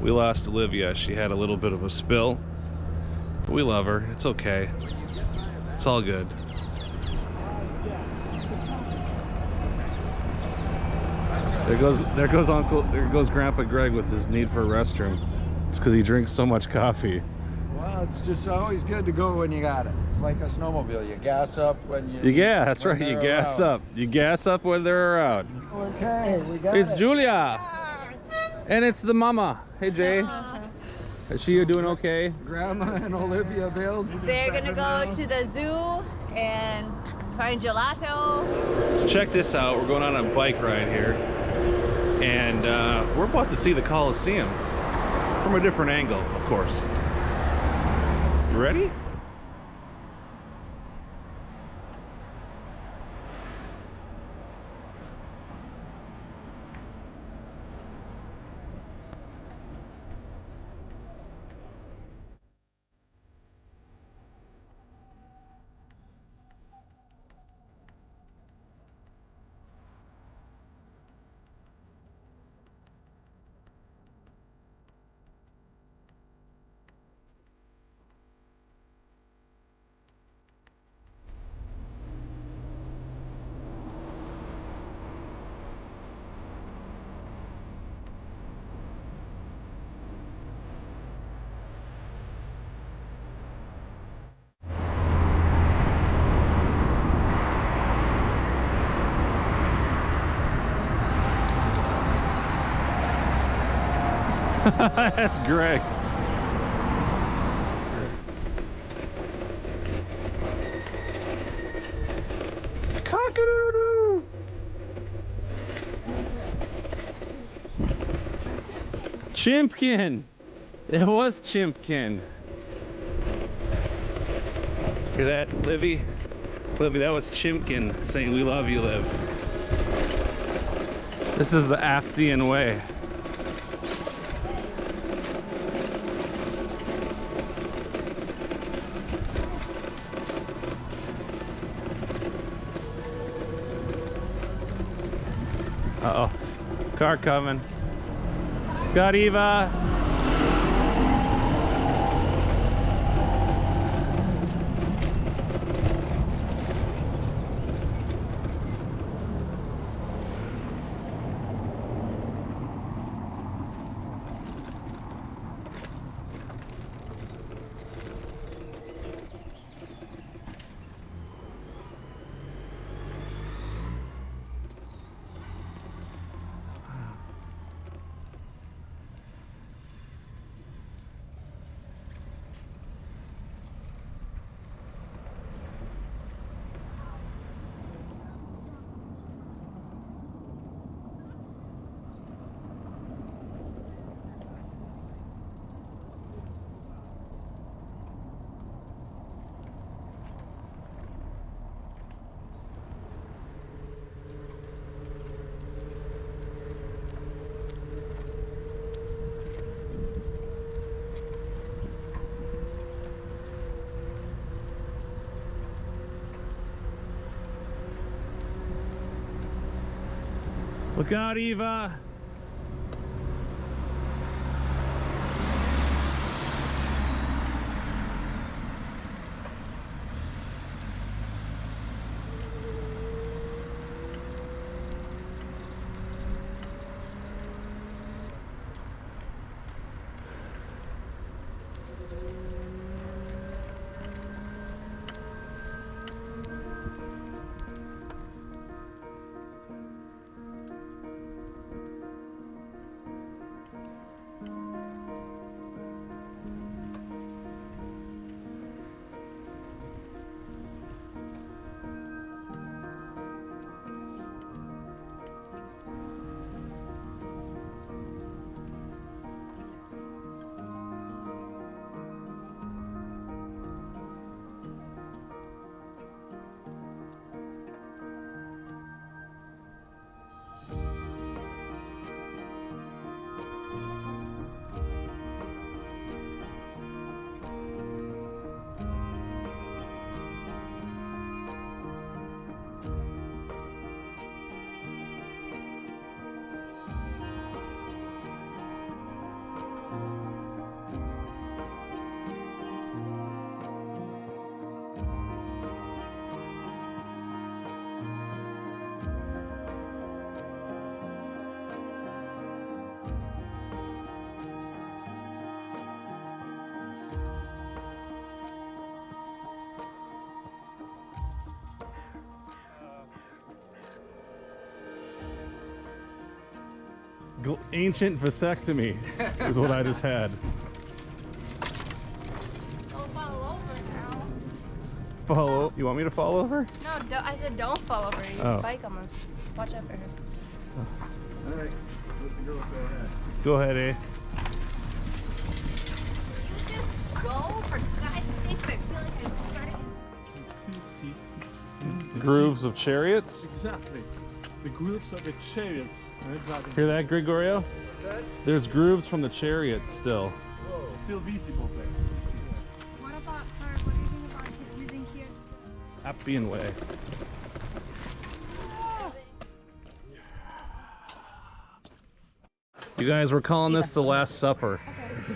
We lost Olivia. She had a little bit of a spill. But we love her. It's okay. It's all good. There goes Grandpa Greg with his need for a restroom. It's because he drinks so much coffee. Well, it's just always good to go when you got it. It's like a snowmobile. You gas up when you... Yeah, that's right. You gas up. You gas up when they're around. Okay, we got it. It's Julia. And it's the mama. Hey, Jay. Is she doing okay? Grandma and Olivia bailed. They're gonna go to the zoo and find gelato. So check this out. We're going on a bike ride here. And we're about to see the Colosseum. From a different angle, of course. You ready? That's Greg. Cock-a-doodle-doo. Chimpkin. It was Chimpkin. Hear that, Livy? Livy, that was Chimpkin saying we love you, Liv. This is the Appian Way. Uh-oh, car coming. Got Eva. Look out, Eva. ancient vasectomy is what I just had. Don't fall over now. Follow? You want me to fall over? No, I said don't fall over. Your Oh. bike almost. Watch out for her. All right, let the girl go ahead. Go ahead, eh? You just go, for God's sakes. I feel like I'm starting. Grooves of chariots. Exactly. The grooves of the chariots. Hear that, Gregorio? What's that? There's grooves from the chariots still. Whoa. Still visible there. What about her? What do you think about using here? Appian Way. You guys were calling this the Last Supper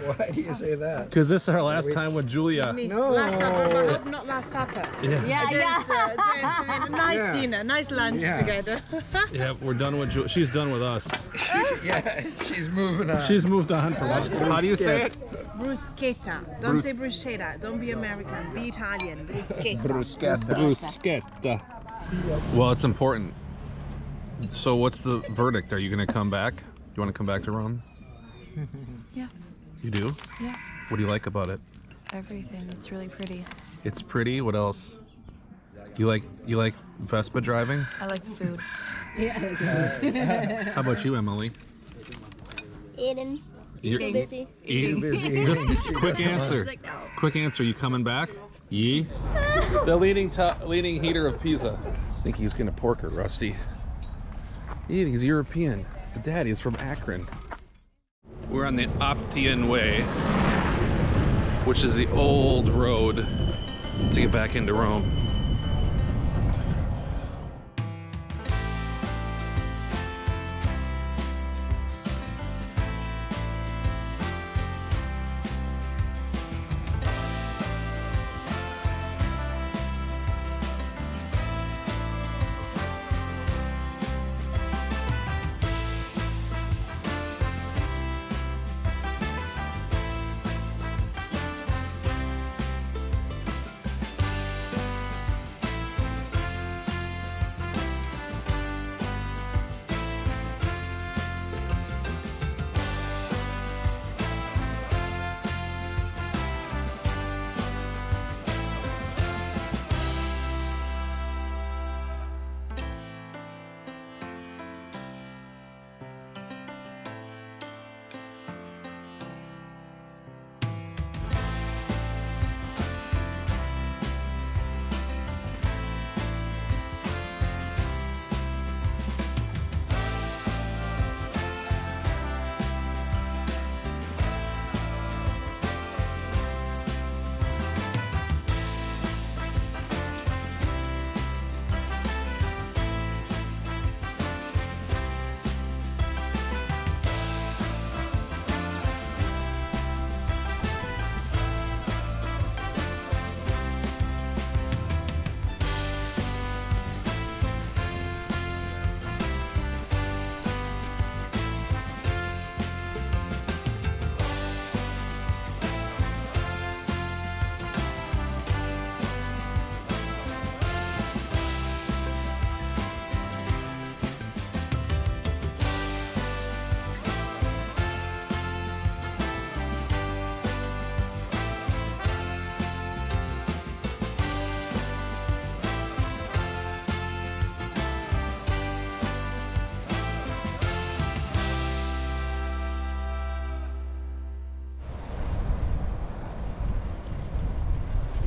Why do you say that? because this is our last time with Julia. No. Last supper, but hope not last supper. Yeah. Just a nice Yeah. dinner, nice lunch Yes. together. Yeah, we're done with Julia. She's done with us. Yeah, she's moving on. She's moved on from us. How do you say it? Bruschetta. Don't say bruschetta. Don't be American. Be Italian. Bruschetta. Bruschetta. Bruschetta. Well, it's important. So what's the verdict? Are you going to come back? Do you want to come back to Rome? Yeah, You do? yeah. What do you like about it? Everything. It's really pretty. It's pretty. What else? You like Vespa driving? I like food. How about you, Emily? Eating. You're Busy. eating. busy. Just quick answer. Like, no. Quick answer. You coming back? Yee. The leading heater of Pisa. I think he's gonna pork her, Rusty. Yeah, he's European. But Daddy's from Akron. We're on the Appian Way, which is the old road to get back into Rome.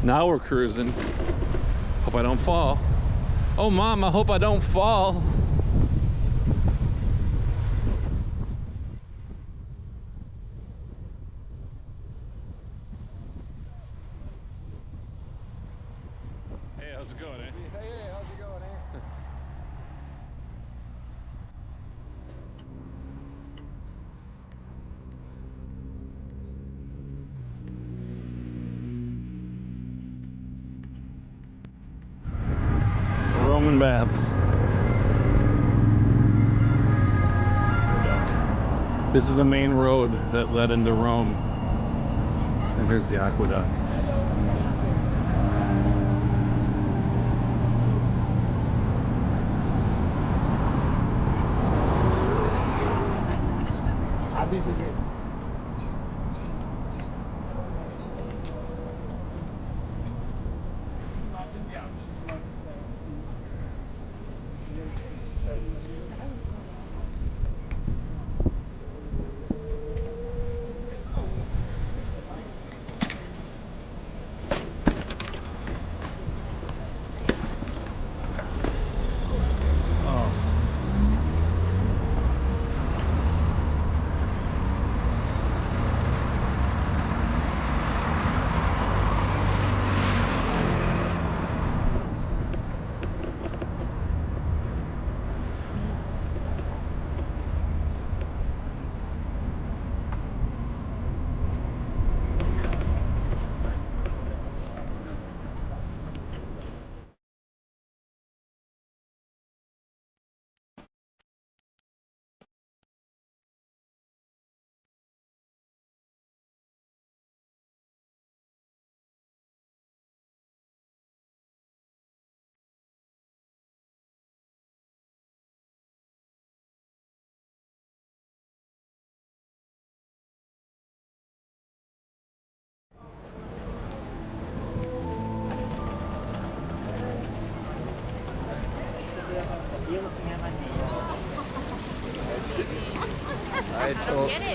Now we're cruising. Hope I don't fall. Oh, Mom, I hope I don't fall. Hey, how's it going, eh? Hey, how's it going, eh? Roman baths. This is the main road that led into Rome. And here's the aqueduct.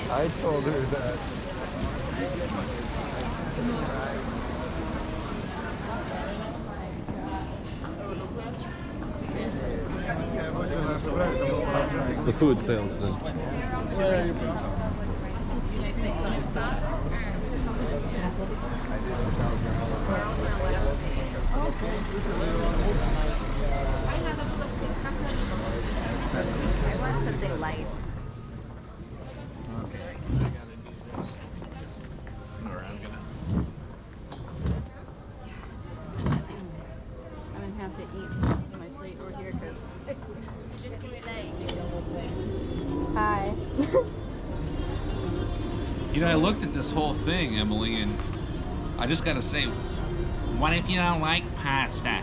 I told her that. It's the food salesman. I want something light. I'm gonna have to eat my plate over here because just give me a night. Hi. You know, I looked at this whole thing, Emily, and I just gotta say, what if you don't like pasta?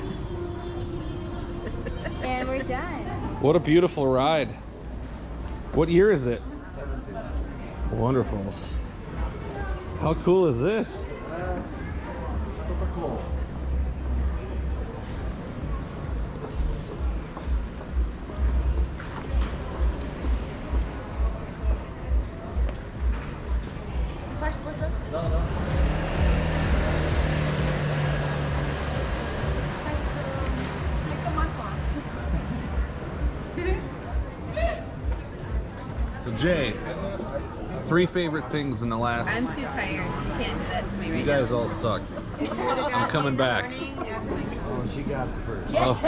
And we're done. What a beautiful ride. What year is it? Wonderful. How cool is this? Super cool. So Jay, 3 favorite things in the last. I'm too tired. You can't do that to me right You guys all suck. I'm coming back. Oh, she got the first. Oh,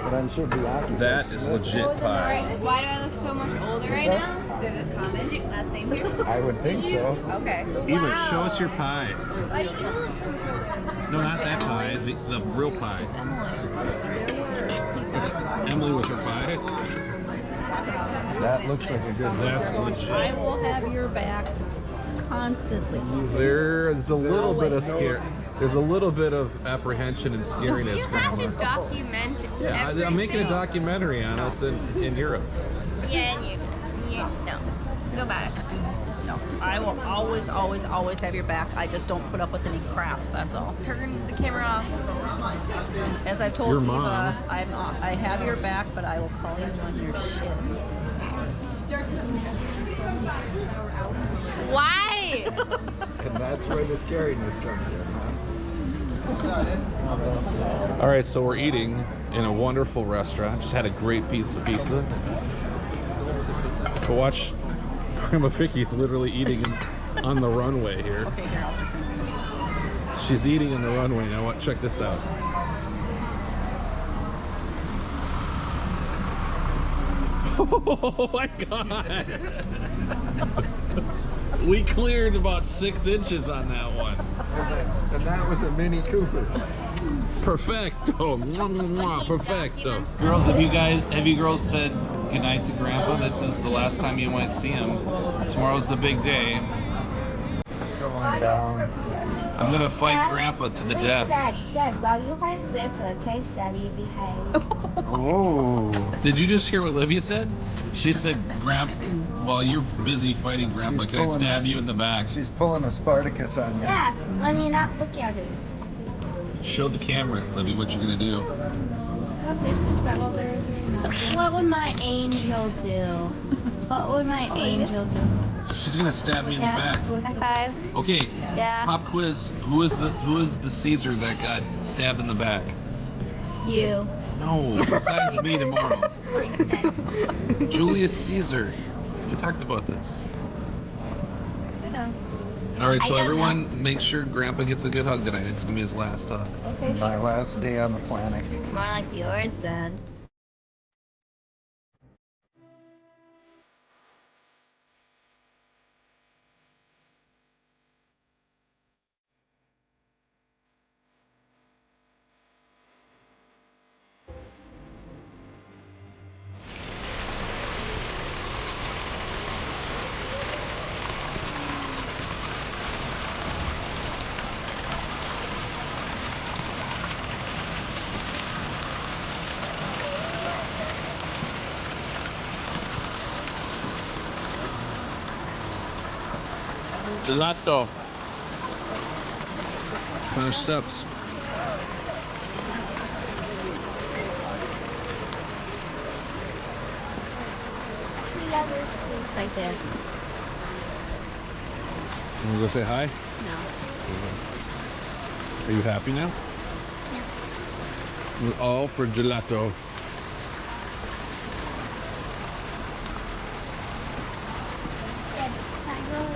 But I'm sure Bianchi. that is legit pie. Why do I look so much older right now? Is it common? Your last name here? I would think so. Okay. Even show us your pie. Why do you look No, not that pie. The real pie. Emily with her pie. That looks like a good one. That's legit. I will have your back constantly. There's a little bit of scare. There's a little bit of apprehension and scariness. You have to Grandma. document Yeah, I'm making a documentary on us in Europe. Yeah, and you no. Go back. No, I will always, always, always have your back. I just don't put up with any crap. That's all. Turn the camera off. As I've told Your Eva, mom. I have your back, but I will call you on your shit. Why? And that's where the scariness comes in, huh? All right, so we're eating in a wonderful restaurant. Just had a great piece of pizza. But watch, Grandma Vicky's literally eating on the runway here. Okay, here, I'll She's eating on the runway. Now, check this out. Oh my God! We cleared about 6 inches on that one. And that was a Mini Cooper. Perfecto. Mwah, mwah, perfecto. Girls, have you girls said goodnight to Grandpa? This is the last time you might see him. Tomorrow's the big day. Going down. I'm gonna fight Grandpa to the death. Dad, while you wait for a case study behind. Oh. Did you just hear what Livia said? She said, Grandpa, while you're busy fighting Grandpa, She's can I pulling stab us. you in the back? She's pulling a Spartacus on you. Yeah, when you're not looking at it. Show the camera, Livia, what you're gonna do. This is what would my angel do? What would my angel do? She's gonna stab me in the back. High five. Okay, Yeah. pop quiz. Who is the Caesar that got stabbed in the back? You. No, besides me tomorrow. Julius Caesar. We talked about this. I know. All right, I so don't everyone, make sure Grandpa gets a good hug tonight. It's gonna be his last hug. Okay. My last day on the planet. More like yours then. Gelato. Spanish steps. Actually, yeah, there's a place like that. You wanna go say hi? No. Are you happy now? Yeah. We're all for gelato. Dad, can I go?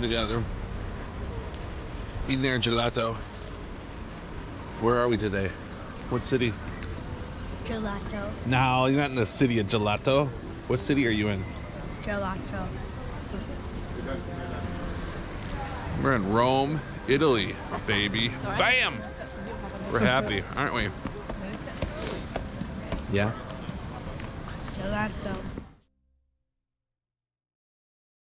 Together. Eating our gelato. Where are we today? What city? Gelato. No, you're not in the city of gelato. What city are you in? Gelato. We're in Rome, Italy, baby. Bam! We're happy, aren't we? Yeah. Gelato.